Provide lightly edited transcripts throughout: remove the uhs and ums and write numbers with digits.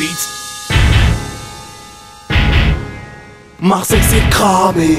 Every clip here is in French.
Beats. Marseille c'est cramé.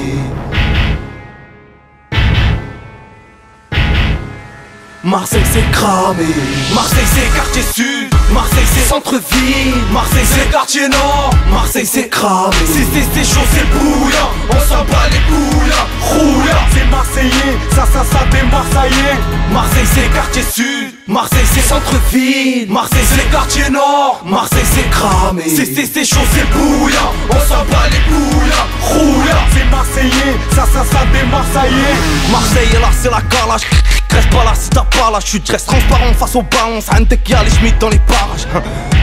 Marseille c'est cramé. Marseille c'est quartier sud. Marseille c'est centre-ville. Marseille c'est quartier nord. Marseille c'est cramé. C'est chaud, c'est bouillant. On s'en bat les couilles. Roule. C'est marseillais. Ça des marseillais. Marseille c'est quartier sud. Marseille c'est centre-ville. Marseille c'est quartier nord. Marseille c'est cramé. C'est chaud, c'est bouillant. On s'en bat les couilles. Roule. C'est marseillais. Ça des marseillais. Marseille là c'est la calage. Reste pas là si t'as pas là, je reste transparent face au ballon. Ça que y'a les schmitts dans les parages.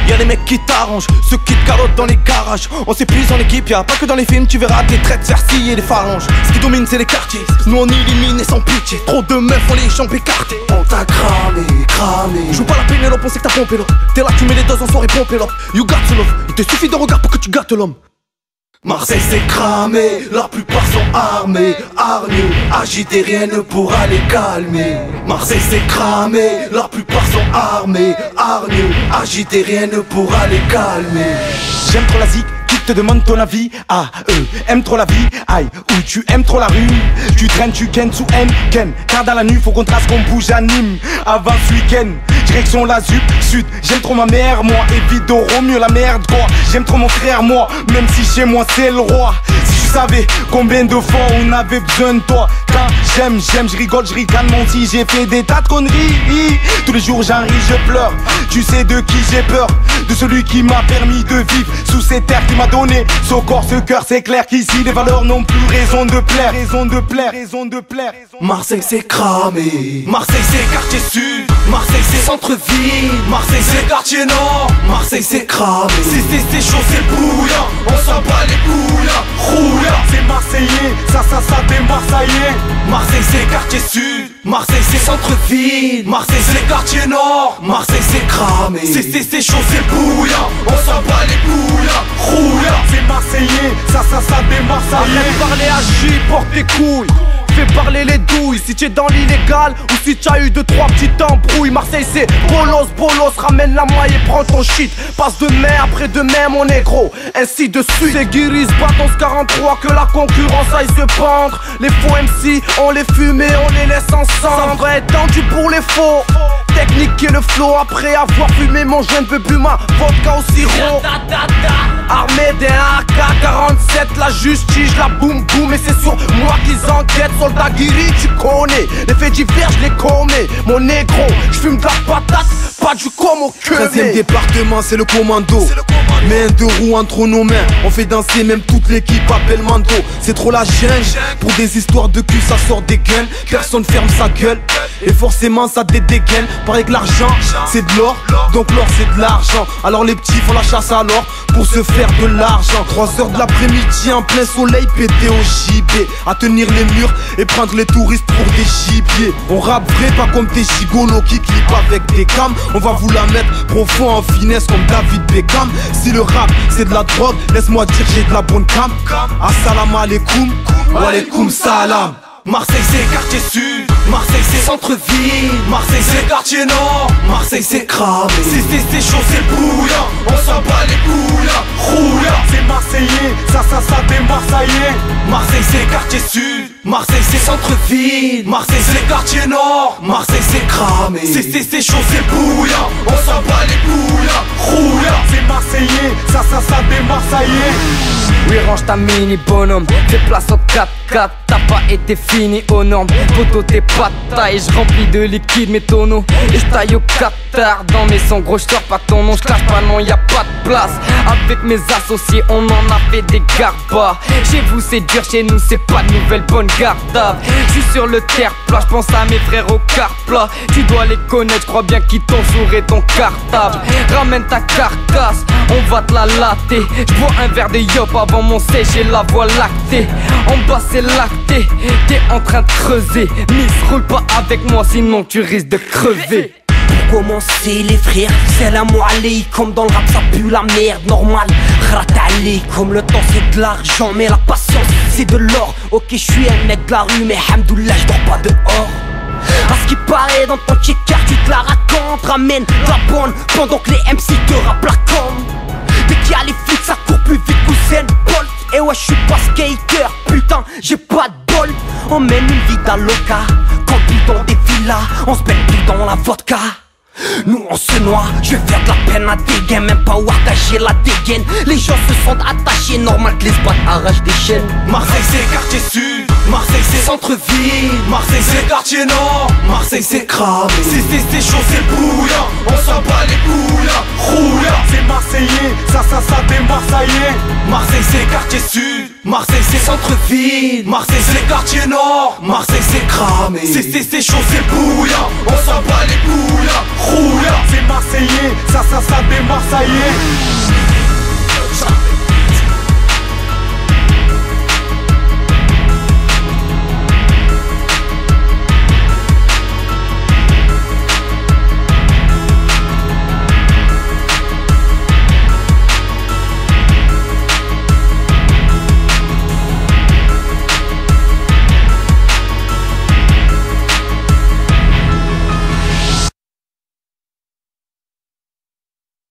Y'a les mecs qui t'arrangent, ceux qui te calotent dans les garages. On s'épuise en équipe, y'a pas que dans les films. Tu verras des traites sercilles et des phalanges. Ce qui domine c'est les quartiers, nous on élimine et sans pitié. Trop de meufs on les jambes écartées. On t'a cramé. Joue pas la Pénélope, on sait que t'as pompé l'op. T'es là tu mets les doses en soirée pompé l'op. You got to love, il te suffit de regard pour que tu gâtes l'homme. Marseille c'est cramé, la plupart sont armés, hargneux, agités, rien ne pourra les calmer. Marseille c'est cramé, la plupart sont armés, hargneux, agités, rien ne pourra les calmer. J'aime trop la zik, qui te demande ton avis. Ah, aime trop la vie, aïe, ou tu aimes trop la rue. Tu traînes, tu ken, tu aimes, ken. Car dans la nuit, faut qu'on trace, qu'on bouge, anime. Avant ce week-end, direction la ZUP, sud. J'aime trop ma mère, moi, évite au mieux la merde, quoi. J'aime trop mon frère, moi, même si chez moi c'est le roi. Si tu savais combien de fois on avait besoin de toi. Quand j'aime, je rigole, je ricane mon si j'ai fait des tas de conneries. Tous les jours j'en ris, je pleure. Tu sais de qui j'ai peur? De celui qui m'a permis de vivre sous ces terres, qui m'a donné ce corps, ce cœur. C'est clair qu'ici les valeurs n'ont plus raison de plaire. Marseille c'est cramé. Marseille c'est quartier sud. Marseille c'est centre-ville. Marseille c'est quartier nord. Marseille c'est cramé. C'est chaud, c'est bouillant. On s'en bat les couilles. Roule. C'est marseillais, ça des marseillais. Marseille c'est quartier sud. Marseille c'est centre-ville. Marseille c'est quartier nord. Marseille c'est cramé. C'est chaud, c'est bouillant. On s'en bat les couilles. Roule. C'est marseillais, ça des marseillais. Arrête de parler à J, porte tes couilles. Fais parler les douilles, si t'es dans l'illégal ou si t'as eu 2-3 petites embrouilles. Marseille c'est bolos, ramène la maille et prends ton shit. Passe de mai après demain mon négro, ainsi de suite. C'est Guiris, Baton 43 que la concurrence aille se pendre. Les faux MC, on les fume et on les laisse ensemble. Ça va être tendu pour les faux. Technique et le flow, après avoir fumé mon joint, ne veux plus ma vodka au sirop. Armé d'un AK-47, la justice, la boum boum. Et c'est sur moi qu'ils enquêtent. Soldat Guiri, tu connais. Les faits divers, je les commets. Mon négro, je fume de la patate, pas du com au queue. 13e département, c'est le commando. Main de roue entre nos mains. On fait danser même toute l'équipe, appelle Mando. C'est trop la jungle. Pour des histoires de cul, ça sort des gueules. Personne ferme sa gueule. Et forcément, ça dégaine. Pareil que l'argent, c'est de l'or. Donc l'or, c'est de l'argent. Alors les petits font la chasse à l'or pour se faire de l'argent. 3h de l'après-midi en plein soleil, pété au gibet. À tenir les murs et prendre les touristes pour des gibiers. On rappe vrai, pas comme des gigolos qui clippent avec des cams. On va vous la mettre profond en finesse comme David Beckham. Si le rap c'est de la drogue, laisse-moi dire j'ai de la bonne cam. Assalamu alaikum, wa alaikum salam. Marseille c'est quartier sud. Marseille c'est centre-ville. Marseille c'est quartier nord. Marseille c'est cramé. C'est chaud, c'est bouillant. On s'en bat les couilles. Roule. C'est marseillais, ça des marseillais. Marseille c'est quartier sud. Marseille c'est centre-ville. Marseille c'est quartier nord. Marseille c'est cramé. C'est chaud, c'est bouillant. On s'en bat les couilles. Roule. C'est marseillais, ça des marseillais. Oui, range ta mini bonhomme, fais place au 4x4. T'as pas été fini aux normes, poto t'es pas de taille. Je remplis de liquide mes tonneaux et je taille au Qatar. Dans mes sons gros, je sors pas ton nom, je clash pas non, y'a pas de place. Avec mes associés, on en a fait des garbas. Chez vous c'est dur, chez nous c'est pas de nouvelles bonnes gardables. Je suis sur le terre-plat, je pense à mes frères au car-plat. Tu dois les connaître, je crois bien qu'ils t'ont souré ton cartable. Ramène ta carcasse, on va te la latter. Je bois un verre de yop avant mon sèche et la voie lactée. En bas c'est lacté, t'es en train de creuser. Miss, roule pas avec moi sinon tu risques de crever. Pour commencer les frères, salam alaikum. Dans le rap ça pue la merde, normal. Ratali, comme le temps c'est de l'argent, mais la patience c'est de l'or. Ok je suis un mec de la rue, mais hamdoullah je dors pas dehors. À ce qui paraît dans ton checker tu te la racontes. Ramène la bonne pendant que les MC te rappent la com. skater, putain, j'ai pas de bol. On mène une vie d'aloca, quand dans des villas, on se pèle plus dans la vodka. Nous on se noie, je vais faire de la peine à des gains, même pas où attacher la dégaine. Les gens se sentent attachés, normal que les spots arrachent des chaînes. Marseille c'est quartier sud, Marseille c'est centre-ville, Marseille c'est quartier nord, Marseille c'est cramé. C'est chaud, c'est bouillant, on s'en bat les couilles, roule. C'est Marseillais, ça des Marseillais. Marseille c'est quartier sud, Marseille c'est centre-ville, Marseille c'est quartier nord, Marseille c'est cramé. C'est chaud, c'est bouillant, on s'en bat les couilles, roule. C'est Marseillais, ça des Marseillais.